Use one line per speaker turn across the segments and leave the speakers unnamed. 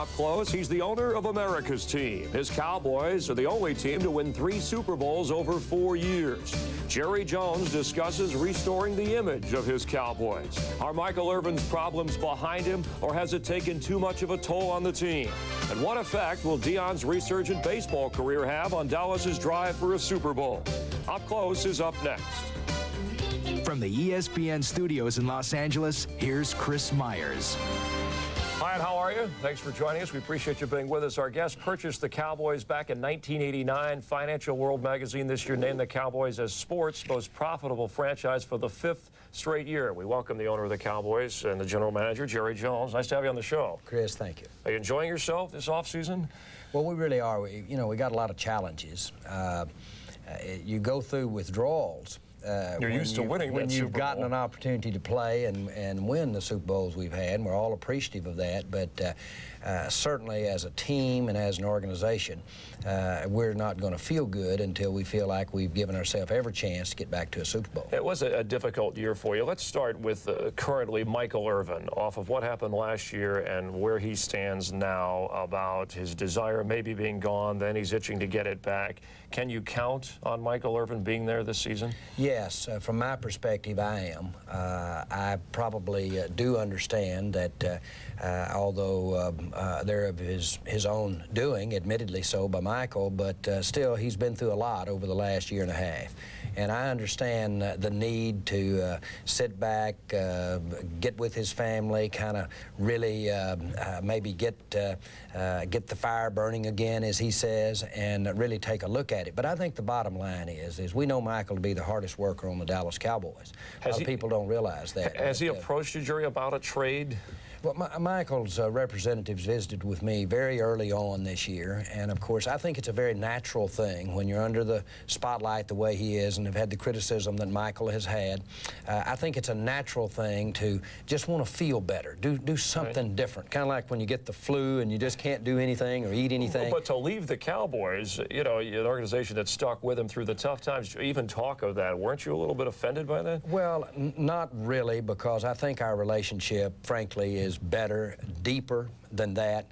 Up close, he's the owner of America's team. His Cowboys are the only team to win 3 Super Bowls over 4 years. Jerry Jones discusses restoring the image of his Cowboys. Are Michael Irvin's problems behind him, or has it taken too much of a toll on the team? And what effect will Deion's resurgent baseball career have on Dallas's drive for a Super Bowl? Up Close is up next.
From the ESPN studios in Los Angeles, here's Chris Myers.
Hi, and how are you? Thanks for joining us. We appreciate you being with us. Our guest purchased the Cowboys back in 1989. Financial World magazine this year named the Cowboys as sports' most profitable franchise for the 5th straight year. We welcome the owner of the Cowboys and the general manager, Jerry Jones. Nice to have you on the show.
Chris, thank you.
Are you enjoying yourself this offseason?
Well, we really are. We got a lot of challenges. You go through withdrawals.
You're used to winning
when
that
you've
Super Bowl.
gotten an opportunity to play and win the Super Bowls we've had, and we're all appreciative of that. But certainly as a team and as an organization, we're not going to feel good until we feel like we've given ourselves every chance to get back to a Super Bowl.
It was a difficult year for you. Let's start with currently Michael Irvin, off of what happened last year and where he stands now about his desire maybe being gone, then he's itching to get it back. Can you count on Michael Irvin being there this season?
Yes, from my perspective, I am. I probably do understand that although they're of his own doing, admittedly so by Michael, but still he's been through a lot over the last year and a half. And I understand the need to sit back, get with his family, kind of really maybe get the fire burning again, as he says, and really take a look at it. But I think the bottom line is we know Michael to be the hardest worker on the Dallas Cowboys. A lot of people don't realize that.
Has he approached you, Jerry, about a trade?
Well, Michael's representatives visited with me very early on this year, and of course I think it's a very natural thing when you're under the spotlight the way he is and have had the criticism that Michael has had. I think it's a natural thing to just want to feel better, do something different, kind of like when you get the flu and you just can't do anything or eat anything.
But to leave the Cowboys, you know, an organization that stuck with him through the tough times, even talk of that, weren't you a little bit offended by that?
Well, not really, because I think our relationship, frankly, is better, deeper than that.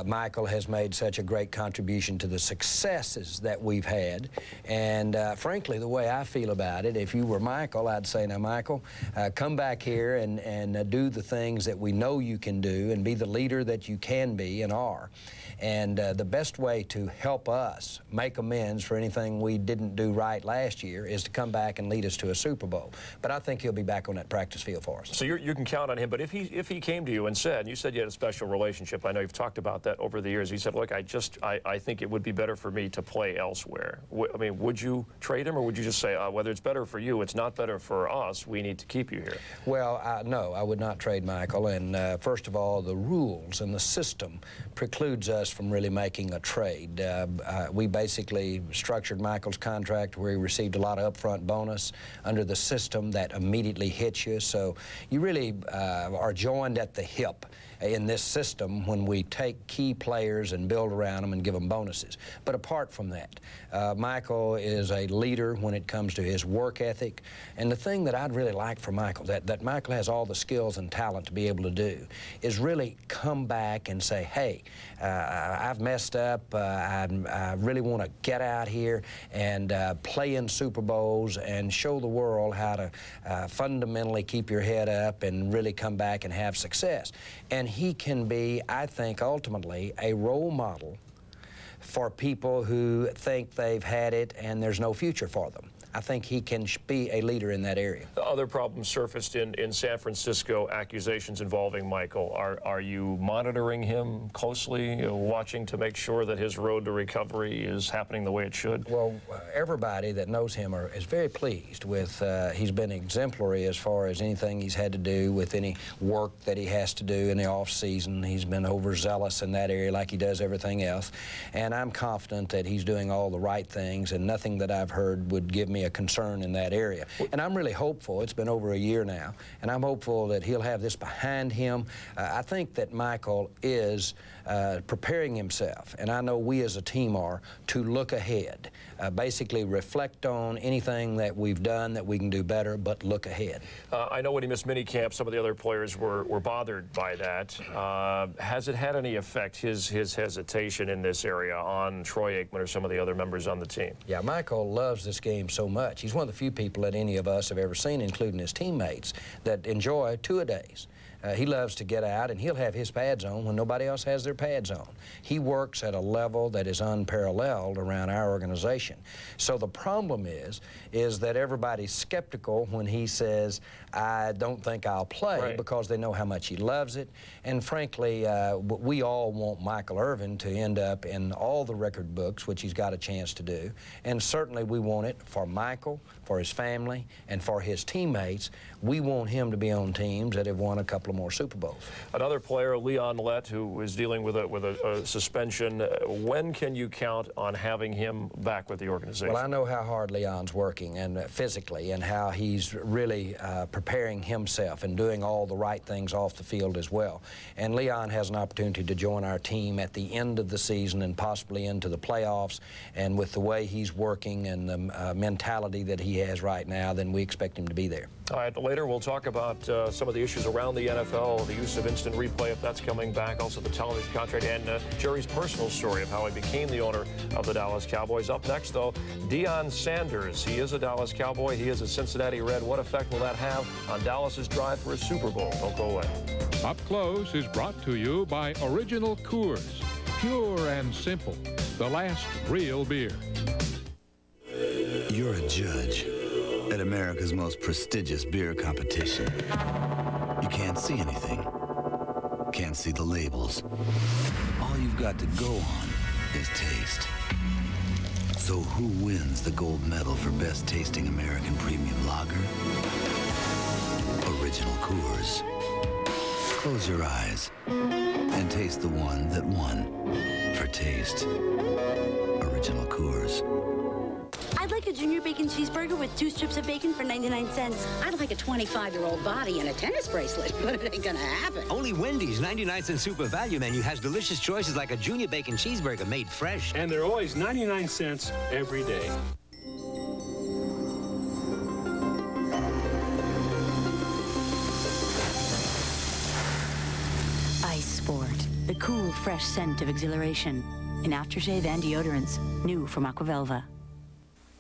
Michael has made such a great contribution to the successes that we've had, and frankly, the way I feel about it, if you were Michael, I'd say, now Michael, come back here and do the things that we know you can do and be the leader that you can be and are. And the best way to help us make amends for anything we didn't do right last year is to come back and lead us to a Super Bowl. But I think he'll be back on that practice field for us.
So you can count on him. But if he came to you and said, and you said you had a special relationship, I know you've talked about that over the years. He said, look, I think it would be better for me to play elsewhere. I mean, would you trade him, or would you just say, whether it's better for you, it's not better for us, we need to keep you here?
Well, no, I would not trade Michael. And first of all, the rules and the system precludes us from really making a trade. We basically structured Michael's contract where he received a lot of upfront bonus under the system that immediately hits you. So you really are joined at the hip in this system when we take key players and build around them and give them bonuses. But apart from that, Michael is a leader when it comes to his work ethic. And the thing that I'd really like for Michael, that Michael has all the skills and talent to be able to do, is really come back and say, hey, I've messed up. I really want to get out here and play in Super Bowls and show the world how to fundamentally keep your head up and really come back and have success. And he can be, I think, ultimately a role model for people who think they've had it and there's no future for them. I think he can be a leader in that area.
Other problems surfaced in San Francisco, accusations involving Michael. Are you monitoring him closely, watching to make sure that his road to recovery is happening the way it should?
Well, everybody that knows him is very pleased with, he's been exemplary as far as anything he's had to do with any work that he has to do in the off season. He's been overzealous in that area like he does everything else. And I'm confident that he's doing all the right things, and nothing that I've heard would give me a concern in that area. And I'm really hopeful. It's been over a year now, and I'm hopeful that he'll have this behind him. I think that Michael is preparing himself, and I know we as a team are, to look ahead. Basically reflect on anything that we've done that we can do better, but look ahead.
I know when he missed minicamp, some of the other players were bothered by that. Has it had any effect, his hesitation in this area, on Troy Aikman or some of the other members on the team?
Yeah, Michael loves this game so much. He's one of the few people that any of us have ever seen, including his teammates, that enjoy two-a-days. He loves to get out, and he'll have his pads on when nobody else has their pads on. He works at a level that is unparalleled around our organization. So the problem is that everybody's skeptical when he says, I don't think I'll play,
right,
because they know how much he loves it. And frankly, we all want Michael Irvin to end up in all the record books, which he's got a chance to do. And certainly we want it for Michael, for his family, and for his teammates. We want him to be on teams that have won a couple of more Super Bowls.
Another player, Leon Lett, who is dealing with a suspension. When can you count on having him back with the organization?
Well, I know how hard Leon's working, and physically, and how he's really preparing himself and doing all the right things off the field as well. And Leon has an opportunity to join our team at the end of the season and possibly into the playoffs. And with the way he's working and the mentality that he has right now, then we expect him to be there.
All right, later we'll talk about some of the issues around the NFL, the use of instant replay, if that's coming back, also the television contract, and Jerry's personal story of how he became the owner of the Dallas Cowboys. Up next, though, Deion Sanders. He is a Dallas Cowboy. He is a Cincinnati Red. What effect will that have on Dallas's drive for a Super Bowl? Don't go away.
Up Close is brought to you by Original Coors. Pure and simple. The last real beer.
You're a judge at America's most prestigious beer competition. You can't see anything. Can't see the labels. All you've got to go on is taste. So who wins the gold medal for best tasting American premium lager? Original Coors. Close your eyes and taste the one that won for taste. Original Coors.
I'd like a junior bacon cheeseburger with 2 strips of bacon for 99 cents.
I'd like a 25-year-old body and a tennis bracelet, but it ain't gonna happen.
Only Wendy's 99-cent super value menu has delicious choices like a junior bacon cheeseburger made fresh.
And they're always 99 cents every day.
Ice Sport, the cool, fresh scent of exhilaration. In aftershave and deodorants, new from Aquavelva.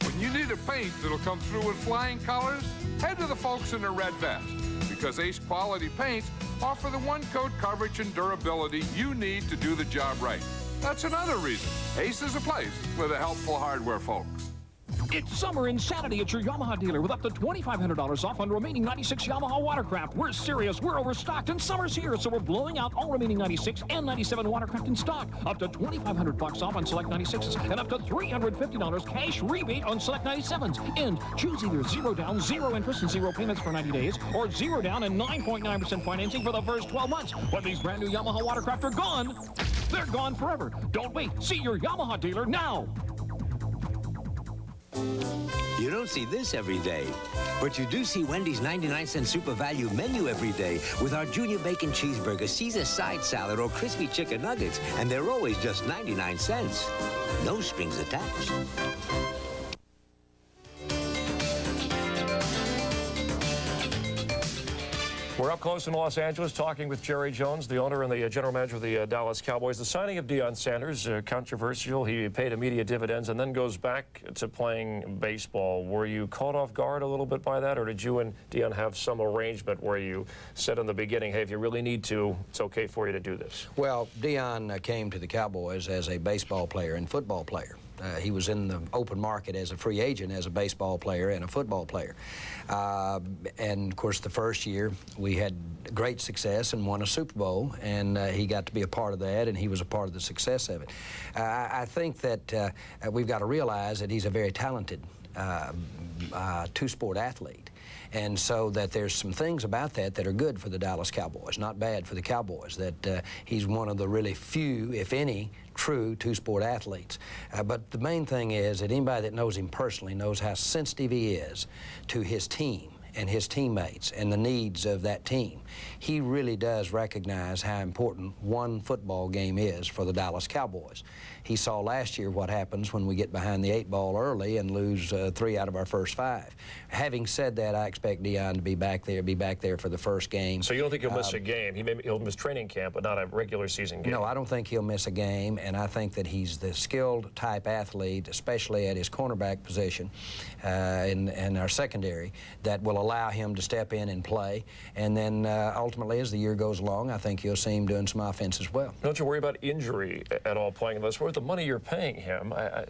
When you need a paint that'll come through with flying colors, head to the folks in the red vest, because Ace Quality Paints offer the one-coat coverage and durability you need to do the job right. That's another reason Ace is a place for the helpful hardware folks.
It's summer insanity at your Yamaha dealer with up to $2,500 off on remaining 96 Yamaha watercraft. We're serious, we're overstocked, and summer's here, so we're blowing out all remaining 96 and 97 watercraft in stock. Up to $2,500 off on select 96s and up to $350 cash rebate on select 97s. And choose either 0 down, 0 interest, and 0 payments for 90 days, or 0 down and 9.9% financing for the first 12 months. When these brand new Yamaha watercraft are gone, they're gone forever. Don't wait. See your Yamaha dealer now.
You don't see this every day, but you do see Wendy's 99-cent super value menu every day with our junior bacon cheeseburger, Caesar side salad, or crispy chicken nuggets, and they're always just 99 cents. No strings attached.
We're up close in Los Angeles talking with Jerry Jones, the owner and the general manager of the Dallas Cowboys. The signing of Deion Sanders, controversial. He paid immediate dividends and then goes back to playing baseball. Were you caught off guard a little bit by that, or did you and Deion have some arrangement where you said in the beginning, hey, if you really need to, it's okay for you to do this?
Well, Deion came to the Cowboys as a baseball player and football player. He was in the open market as a free agent, as a baseball player and a football player. And, of course, the first year we had great success and won a Super Bowl, and he got to be a part of that, and he was a part of the success of it. I think that we've got to realize that he's a very talented two-sport athlete. And so that there's some things about that that are good for the Dallas Cowboys, not bad for the Cowboys, that he's one of the really few, if any, true two-sport athletes. But the main thing is that anybody that knows him personally knows how sensitive he is to his team and his teammates and the needs of that team. He really does recognize how important one football game is for the Dallas Cowboys. He saw last year what happens when we get behind the 8 ball early and lose 3 out of our first 5. Having said that, I expect Deion to be back there for the first game.
So you don't think he'll miss a game? He'll miss training camp, but not a regular season game?
No, I don't think he'll miss a game, and I think that he's the skilled type athlete, especially at his cornerback position in our secondary, that will allow him to step in and play. And then ultimately, as the year goes along, I think you'll see him doing some offense as well.
Don't you worry about injury at all playing this? With the money you're paying him, I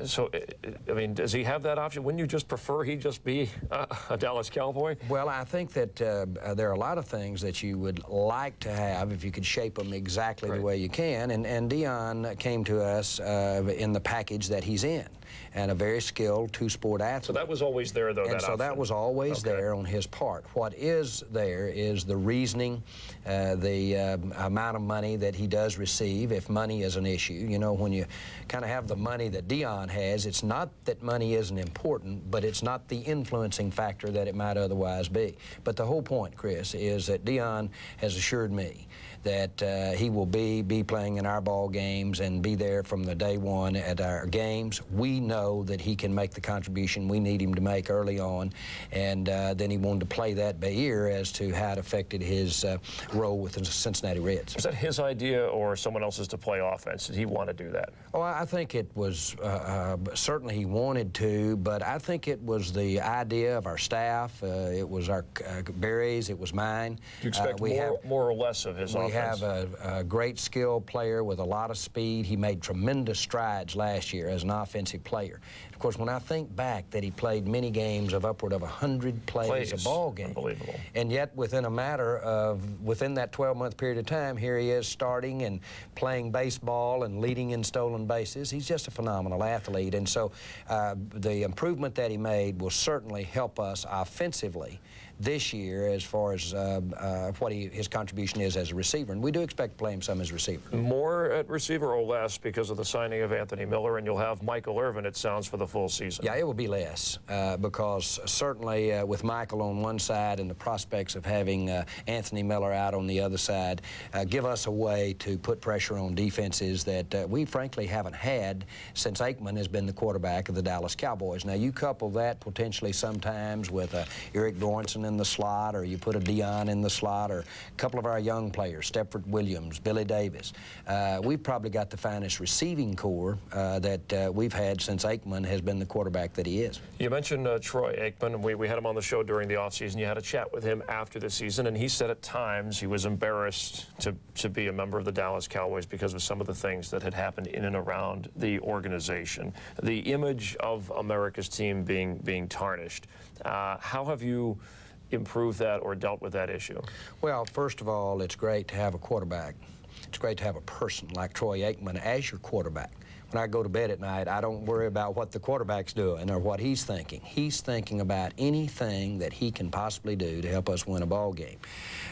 mean, does he have that option? Wouldn't you just prefer he just be a Dallas Cowboy?
Well, I think that there are a lot of things that you would like to have if you could shape them exactly the way you can. And Deion came to us in the package that he's in, and a very skilled two-sport athlete.
So that was always there, though,
and so that was always there on his part. What is there is the reasoning, the amount of money that he does receive, if money is an issue. You know, when you kind of have the money that Deion has, it's not that money isn't important, but it's not the influencing factor that it might otherwise be. But the whole point, Chris, is that Deion has assured me that he will be playing in our ball games and be there from the day one at our games. We know that he can make the contribution we need him to make early on, and then he wanted to play that by ear as to how it affected his role with the Cincinnati Reds.
Was that his idea or someone else's to play offense? Did he want to do that?
Oh, I think it was certainly he wanted to, but I think it was the idea of our staff. It was our Barry's, it was mine.
Do you expect more or less of his offense?
We have a great skilled player with a lot of speed. He made tremendous strides last year as an offensive player. Of course, when I think back that he played many games of upward of 100 plays a ball game.
Unbelievable.
And yet within that 12-month period of time, here he is starting and playing baseball and leading in stolen bases. He's just a phenomenal athlete. And so the improvement that he made will certainly help us offensively this year as far as what his contribution is as a receiver. And we do expect to play him some as a receiver.
More at receiver or less because of the signing of Anthony Miller, and you'll have Michael Irvin, it sounds, for the full season.
Yeah, it will be less because certainly with Michael on one side and the prospects of having Anthony Miller out on the other side give us a way to put pressure on defenses that we frankly haven't had since Aikman has been the quarterback of the Dallas Cowboys. Now, you couple that potentially sometimes with Eric Dornson in the slot, or you put a Deion in the slot, or a couple of our young players, Stepford Williams, Billy Davis. We've probably got the finest receiving core that we've had since Aikman has been the quarterback that he is.
You mentioned Troy Aikman. We had him on the show during the offseason. You had a chat with him after the season, and he said at times he was embarrassed to be a member of the Dallas Cowboys because of some of the things that had happened in and around the organization. The image of America's team being tarnished. How have you improved that or dealt with that issue? Well,
first of all, it's great to have a quarterback. It's great to have a person like Troy Aikman as your quarterback. When I go to bed at night, I don't worry about what the quarterback's doing or what he's thinking. He's thinking about anything that he can possibly do to help us win a ball game.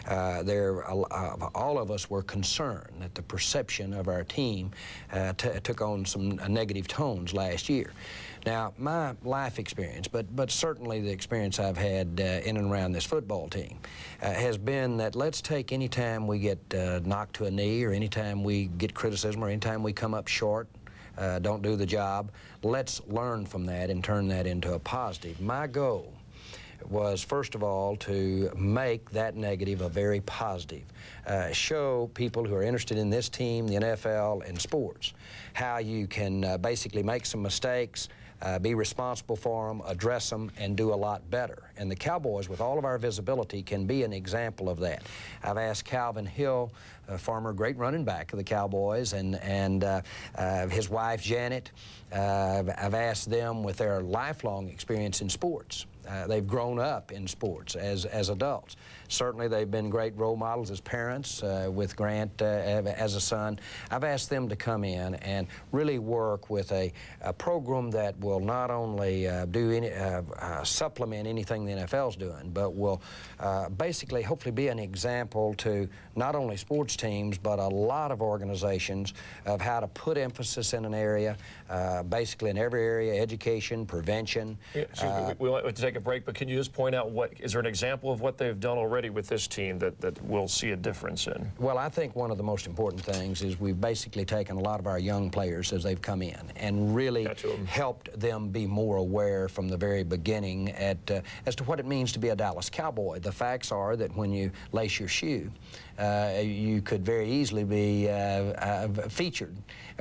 All of us were concerned that the perception of our team took on some negative tones last year. Now, my life experience, but certainly the experience I've had in and around this football team, has been that let's take any time we get knocked to a knee, or any time we get criticism, or any time we come up short, don't do the job, let's learn from that and turn that into a positive. My goal was, first of all, to make that negative a very positive. Show people who are interested in this team, the NFL, and sports, how you can basically make some mistakes, be responsible for them, address them, and do a lot better. And the Cowboys, with all of our visibility, can be an example of that. I've asked Calvin Hill, a former great running back of the Cowboys, and his wife, Janet, I've asked them with their lifelong experience in sports they've grown up in sports as adults. Certainly they've been great role models as parents, with Grant as a son. I've asked them to come in and really work with a program that will not only supplement anything the NFL's doing, but will basically hopefully be an example to not only sports teams, but a lot of organizations of how to put emphasis in an area, basically in every area, education, prevention.
We'll have to take a break, but can you just point out is there an example of what they've done already with this team that we'll see a difference in?
Well, I think one of the most important things is we've basically taken a lot of our young players as they've come in and really helped them be more aware from the very beginning as to what it means to be a Dallas Cowboy. The facts are that when you lace your shoe, you could very easily be featured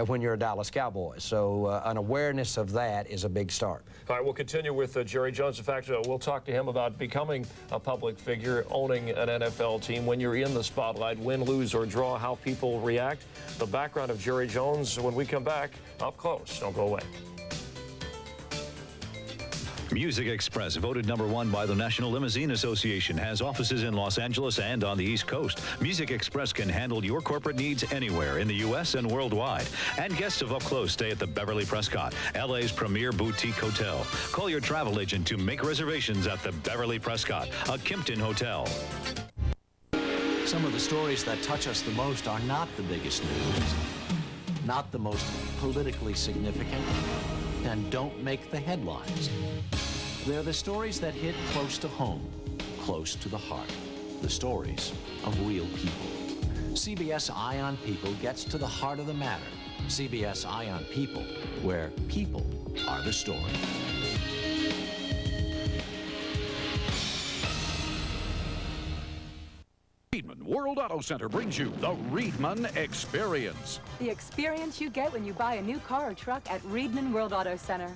when you're a Dallas Cowboy. So an awareness of that is a big start.
All right, we'll continue with Jerry Jones. In fact, we'll talk to him about becoming a public figure, owning an NFL team, when you're in the spotlight, win, lose, or draw, how people react. The background of Jerry Jones when we come back up close. Don't go away.
Music Express, voted #1 by the National Limousine Association, has offices in Los Angeles and on the East Coast. Music Express can handle your corporate needs anywhere in the U.S. and worldwide. And guests of Up Close stay at the Beverly Prescott, L.A.'s premier boutique hotel. Call your travel agent to make reservations at the Beverly Prescott, a Kimpton hotel.
Some of the stories that touch us the most are not the biggest news, not the most politically significant, and don't make the headlines. They're the stories that hit close to home, close to the heart, the stories of real people. CBS Eye on People gets to the heart of the matter. CBS Eye on People, where people are the story.
Reedman World Auto Center brings you the Reedman Experience.
The experience you get when you buy a new car or truck at Reedman World Auto Center.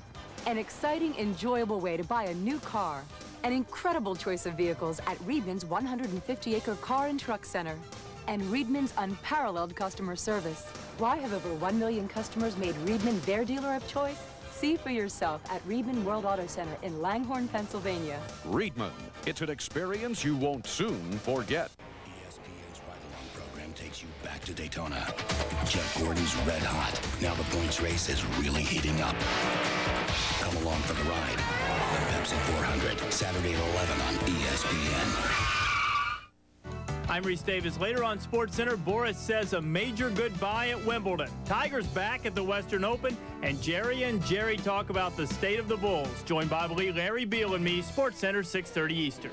An exciting, enjoyable way to buy a new car. An incredible choice of vehicles at Reedman's 150-acre car and truck center. And Reedman's unparalleled customer service. Why have over 1 million customers made Reedman their dealer of choice? See for yourself at Reedman World Auto Center in Langhorne, Pennsylvania.
Reedman, it's an experience you won't soon forget.
ESPN's ride-along program takes you back to Daytona. Jeff Gordon's red hot. Now the points race is really heating up. Come along for the ride. The Pepsi 400, Saturday at 11 on ESPN.
I'm Reese Davis. Later on SportsCenter, Boris says a major goodbye at Wimbledon. Tigers back at the Western Open, and Jerry and Jerry talk about the state of the Bulls. Joined by Larry Beal and me, SportsCenter, 6:30 Eastern.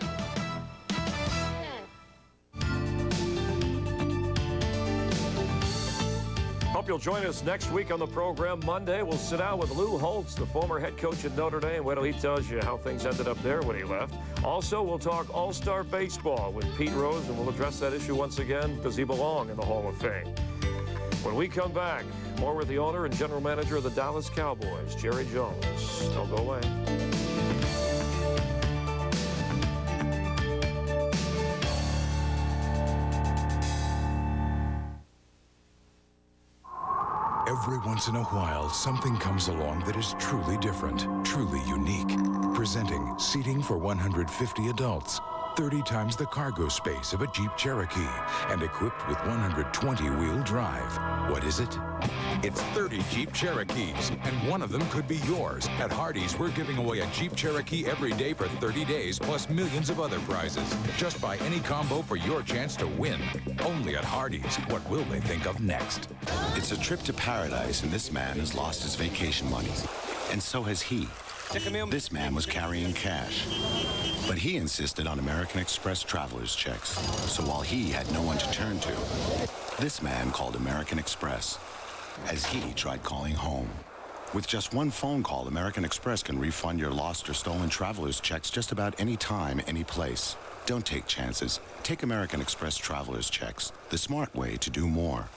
Hope you'll join us next week on the program. Monday, we'll sit down with Lou Holtz, the former head coach at Notre Dame. Wait till he tells you how things ended up there when he left. Also, we'll talk All-Star Baseball with Pete Rose, and we'll address that issue once again. Does he belong in the Hall of Fame? When we come back, more with the owner and general manager of the Dallas Cowboys, Jerry Jones. Don't go away.
Every once in a while, something comes along that is truly different, truly unique. Presenting seating for 150 adults, 30 times the cargo space of a Jeep Cherokee, and equipped with 120-wheel drive. What is it? It's 30 Jeep Cherokees, and one of them could be yours. At Hardee's, we're giving away a Jeep Cherokee every day for 30 days, plus millions of other prizes. Just buy any combo for your chance to win. Only at Hardee's. What will they think of next?
It's a trip to paradise, and this man has lost his vacation money. And so has he. This man was carrying cash. But he insisted on American Express traveler's checks. So while he had no one to turn to, this man called American Express as he tried calling home. With just one phone call, American Express can refund your lost or stolen traveler's checks just about any time, any place. Don't take chances. Take American Express traveler's checks, the smart way to do more.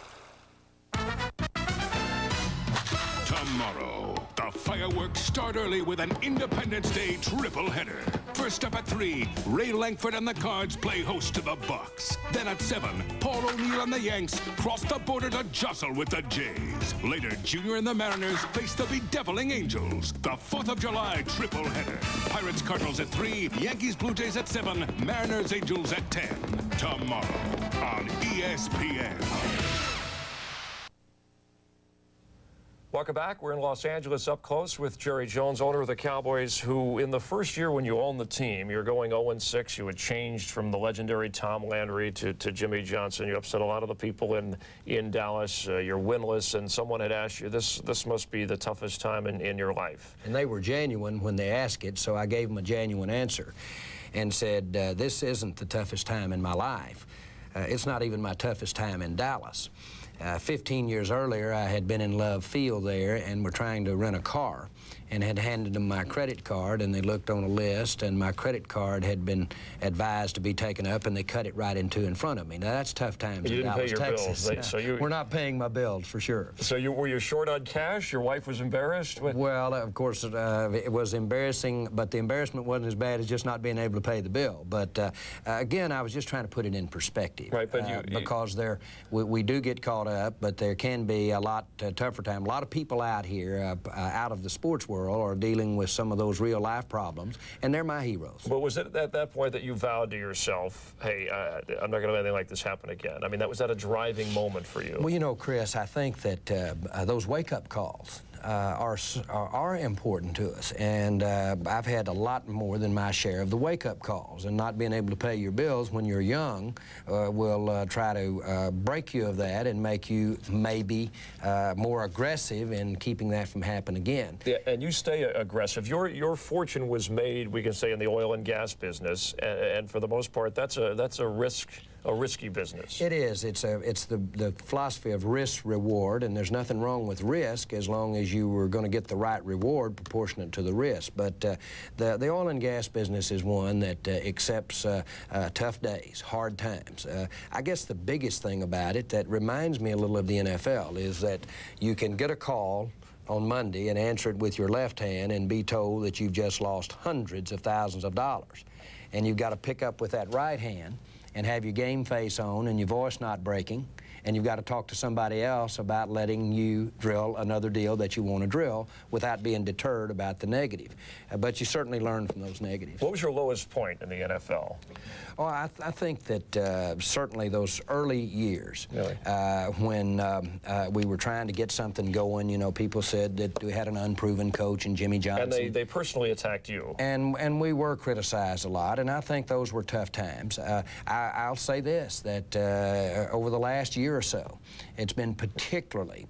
Tomorrow, the
The fireworks start early with an Independence Day triple header. First up at 3, Ray Langford and the Cards play host to the Bucks. Then at 7, Paul O'Neill and the Yanks cross the border to jostle with the Jays. Later, Junior and the Mariners face the bedeviling Angels. The 4th of July triple header. Pirates Cardinals at 3, Yankees Blue Jays at 7, Mariners Angels at 10. Tomorrow on ESPN.
Welcome back. We're in Los Angeles up close with Jerry Jones, owner of the Cowboys, who in the first year when you owned the team, you're going 0-6. You had changed from the legendary Tom Landry to Jimmy Johnson. You upset a lot of the people in Dallas. You're winless, and someone had asked you, this must be the toughest time in your life.
And they were genuine when they asked it, so I gave them a genuine answer and said, this isn't the toughest time in my life. It's not even my toughest time in Dallas. 15 years earlier, I had been in Love Field there and were trying to rent a car and had handed them my credit card, and they looked on a list, and my credit card had been advised to be taken up, and they cut it right in front of me. Now, that's tough times in Dallas, Texas. We're not paying my bills, for sure.
So were you short on cash? Your wife was embarrassed?
Well, of course, it was embarrassing, but the embarrassment wasn't as bad as just not being able to pay the bill. But, again, I was just trying to put it in perspective.
Right, but
because we do get caught up, but there can be a lot tougher time. A lot of people out here, out of the sports world, are dealing with some of those real-life problems, and they're my heroes.
But was it at that point that you vowed to yourself, hey, I'm not going to let anything like this happen again? I mean, was that a driving moment for you?
Well, you know, Chris, I think that those wake-up calls are important to us, and I've had a lot more than my share of the wake-up calls, and not being able to pay your bills when you're young will try to break you of that and make you maybe more aggressive in keeping that from happening again.
Yeah, and you stay aggressive. Your fortune was made, we can say, in the oil and gas business, and for the most part, that's a risky business.
It is. It's the philosophy of risk reward, and there's nothing wrong with risk as long as you were going to get the right reward proportionate to the risk. But the oil and gas business is one that accepts tough days, hard times. I guess the biggest thing about it that reminds me a little of the NFL is that you can get a call on Monday and answer it with your left hand and be told that you've just lost hundreds of thousands of dollars. And you've got to pick up with that right hand and have your game face on and your voice not breaking, and you've got to talk to somebody else about letting you drill another deal that you want to drill without being deterred about the negative. But you certainly learn from those negatives.
What was your lowest point in the NFL?
Oh, I think that certainly those early years,
really?
When we were trying to get something going, you know, people said that we had an unproven coach in Jimmy Johnson.
And they personally attacked you.
And we were criticized a lot, and I think those were tough times. I'll say this, that over the last year or so, it's been particularly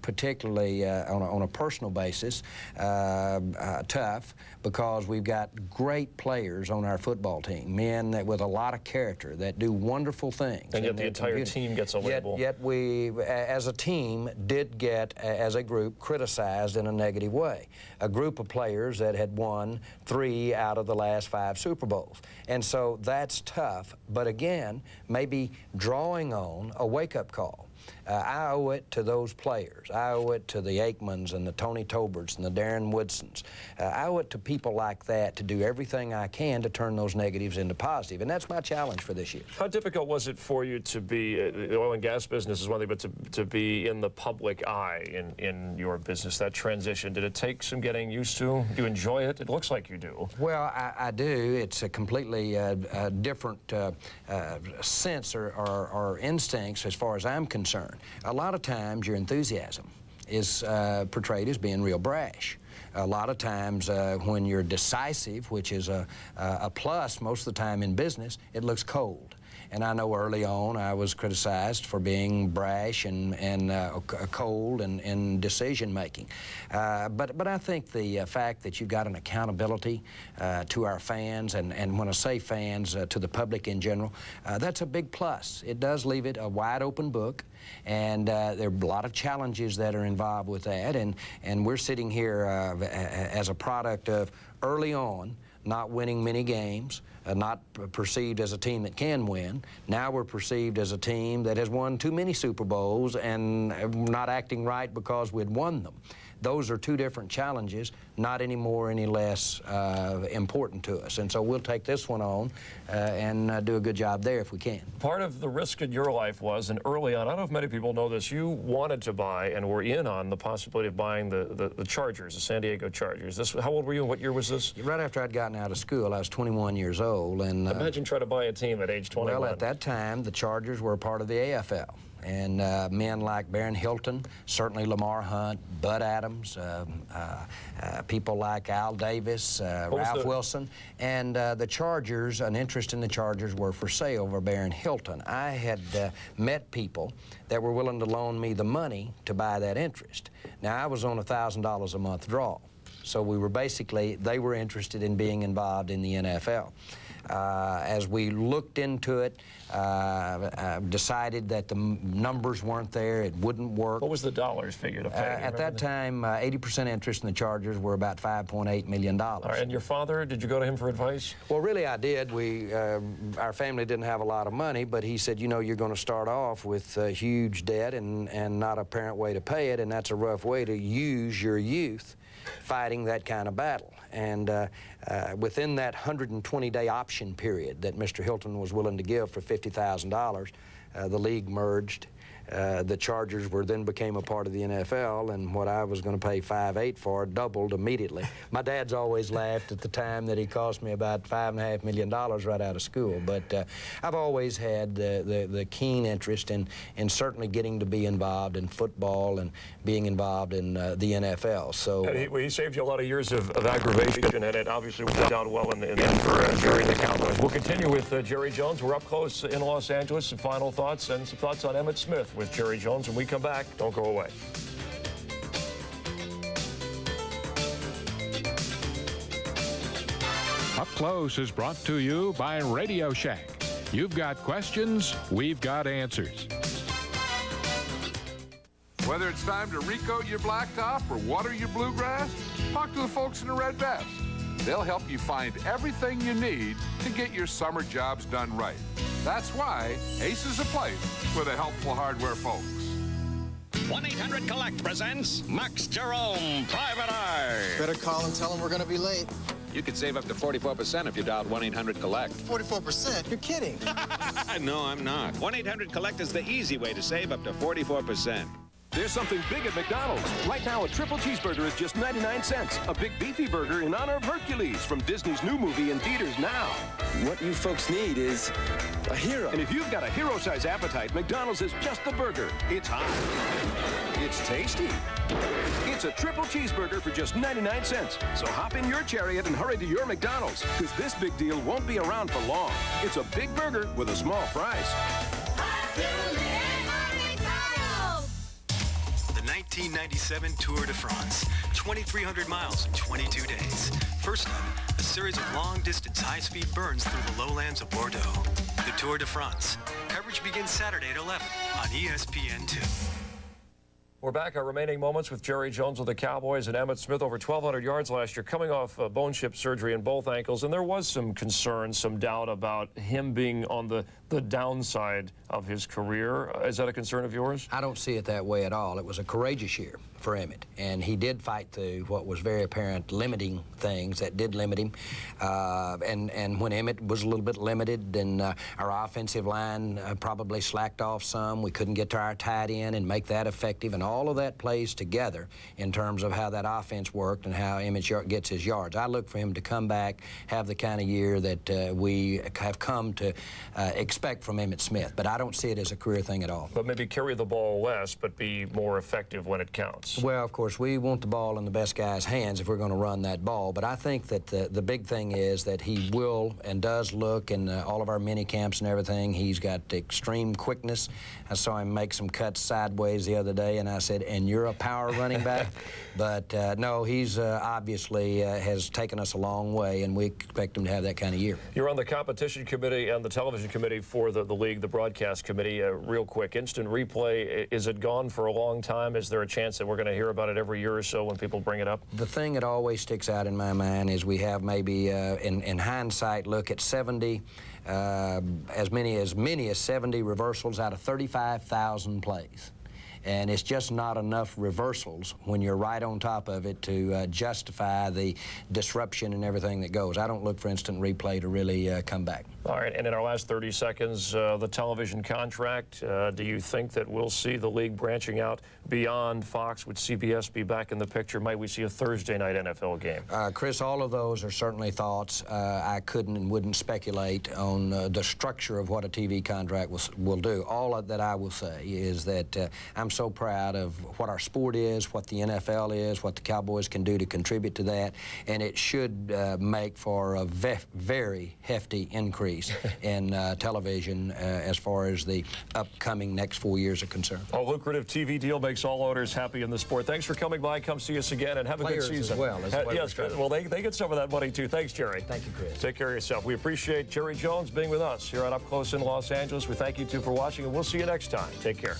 on a personal basis tough, because we've got great players on our football team, men with a lot of character that do wonderful things.
And yet the entire team gets a label.
Yet we, as a team, did get, as a group, criticized in a negative way. A group of players that had won 3 out of the last 5 Super Bowls. And so that's tough, but again, maybe drawing on a wake-up call. I owe it to those players. I owe it to the Aikmans and the Tony Toberts and the Darren Woodsons. I owe it to people like that to do everything I can to turn those negatives into positive, and that's my challenge for this year.
How difficult was it for you to be, the oil and gas business is one thing, but to be in the public eye in your business, that transition? Did it take some getting used to? Do you enjoy it? It looks like you do.
Well, I do. It's a completely different sense or instincts as far as I'm concerned. A lot of times your enthusiasm is portrayed as being real brash. A lot of times when you're decisive, which is a plus most of the time in business, it looks cold. And I know early on I was criticized for being brash and cold in decision-making. But I think the fact that you've got an accountability to our fans, and when I say fans, to the public in general, that's a big plus. It does leave it a wide-open book, and there are a lot of challenges that are involved with that, and we're sitting here as a product of early on not winning many games, not perceived as a team that can win. Now we're perceived as a team that has won too many Super Bowls and not acting right because we'd won them. those are two different challenges, not any more, any less important to us. And so we'll take this one on and do a good job there if we can.
Part of the risk in your life was, and early on, I don't know if many people know this, you wanted to buy and were in on the possibility of buying the Chargers, the San Diego Chargers. How old were you and what year was this?
Right after I'd gotten out of school. I was 21 years old. And
imagine trying to buy a team at age 21.
Well, at that time, the Chargers were a part of the AFL. And men like Baron Hilton, certainly Lamar Hunt, Bud Adams, people like Al Davis, Ralph Wilson. And the Chargers, an interest in the Chargers were for sale over Baron Hilton. I had met people that were willing to loan me the money to buy that interest. Now, I was on a $1,000 a month draw. So we were basically, they were interested in being involved in the NFL. As we looked into it, decided that the numbers weren't there, it wouldn't work.
What was the dollars figure to pay?
At that time, 80% interest in the Chargers were about $5.8 million.
All right, and your father, did you go to him for advice?
Well, really, I did. Our family didn't have a lot of money, but he said, you know, you're going to start off with huge debt and not a apparent way to pay it, and that's a rough way to use your youth fighting that kind of battle. And within that 120-day option period that Mr. Hilton was willing to give for $50,000, the league merged. The Chargers then became a part of the NFL, and what I was going to pay $5.8 for doubled immediately. My dad's always laughed at the time that he cost me about $5.5 million right out of school, but I've always had the keen interest in certainly getting to be involved in football and being involved in the NFL. So
he saved you a lot of years of aggravation, and it obviously worked out well in the end for Jerry and the Cowboys. We'll continue with Jerry Jones. We're up close in Los Angeles. Some final thoughts and some thoughts on Emmitt Smith with Jerry Jones. When we come back, don't go away.
Up Close is brought to you by Radio Shack. You've got questions, we've got answers.
Whether it's time to recoat your blacktop or water your bluegrass, talk to the folks in the red vest. They'll help you find everything you need to get your summer jobs done right. That's why Ace is a place for the helpful hardware folks.
1-800-COLLECT presents Max Jerome, Private Eye.
Better call and tell them we're going to be late.
You could save up to 44% if you dialed 1-800-COLLECT.
44%? You're kidding.
No, I'm not. 1-800-COLLECT is the easy way to save up to 44%.
There's something big at McDonald's. Right now, a triple cheeseburger is just 99 cents. A big beefy burger in honor of Hercules from Disney's new movie in theaters now.
What you folks need is a hero.
And if you've got a hero-size appetite, McDonald's is just the burger. It's hot. It's tasty. It's a triple cheeseburger for just 99 cents. So hop in your chariot and hurry to your McDonald's, because this big deal won't be around for long. It's a big burger with a small price.
1997 Tour de France, 2,300 miles in 22 days. First up, a series of long-distance high-speed burns through the lowlands of Bordeaux. The Tour de France. Coverage begins Saturday at 11 on ESPN2.
We're back. Our remaining moments with Jerry Jones with the Cowboys and Emmitt Smith, over 1,200 yards last year, coming off bone chip surgery in both ankles. And there was some concern, some doubt about him being on the downside of his career. Is that a concern of yours?
I don't see it that way at all. It was a courageous year for Emmitt, and he did fight through what was very apparent limiting things that did limit him. And when Emmitt was a little bit limited, then our offensive line probably slacked off some. We couldn't get to our tight end and make that effective, and all of that plays together in terms of how that offense worked and how Emmitt gets his yards. I look for him to come back, have the kind of year that we have come to expect from Emmitt Smith, but I don't see it as a career thing at all.
But maybe carry the ball less, but be more effective when it counts.
Well, of course, we want the ball in the best guy's hands if we're going to run that ball, but I think that the big thing is that he will and does look in all of our mini camps and everything. He's got extreme quickness. I saw him make some cuts sideways the other day, and I said, and you're a power running back? But no, he's obviously has taken us a long way, and we expect him to have that kind of year.
You're on the competition committee and the television committee for the league, the broadcast committee. Real quick, instant replay, is it gone for a long time? Is there a chance that we're going to hear about it every year or so when people bring it up?
The thing that always sticks out in my mind is we have maybe, in hindsight, look at 70, as many as 70 reversals out of 35,000 plays. and it's just not enough reversals when you're right on top of it to justify the disruption and everything that goes. I don't look for instant replay to really come back.
All right, and in our last 30 seconds, the television contract, do you think that we'll see the league branching out beyond Fox? Would CBS be back in the picture? Might we see a Thursday night NFL game?
Chris, all of those are certainly thoughts. I couldn't and wouldn't speculate on the structure of what a TV contract will do. All that I will say is that I'm so proud of what our sport is, what the NFL is, what the Cowboys can do to contribute to that, and it should make for a very hefty increase in television as far as the upcoming next 4 years are concerned.
A lucrative TV deal makes all owners happy in the sport. Thanks for coming by. Come see us again and have a good season.
As well.
Yes, well, they get some of that money too. Thanks, Jerry.
Thank you, Chris.
Take care of yourself. We appreciate Jerry Jones being with us here on Up Close in Los Angeles. We thank you too for watching, and we'll see you next time. Take care.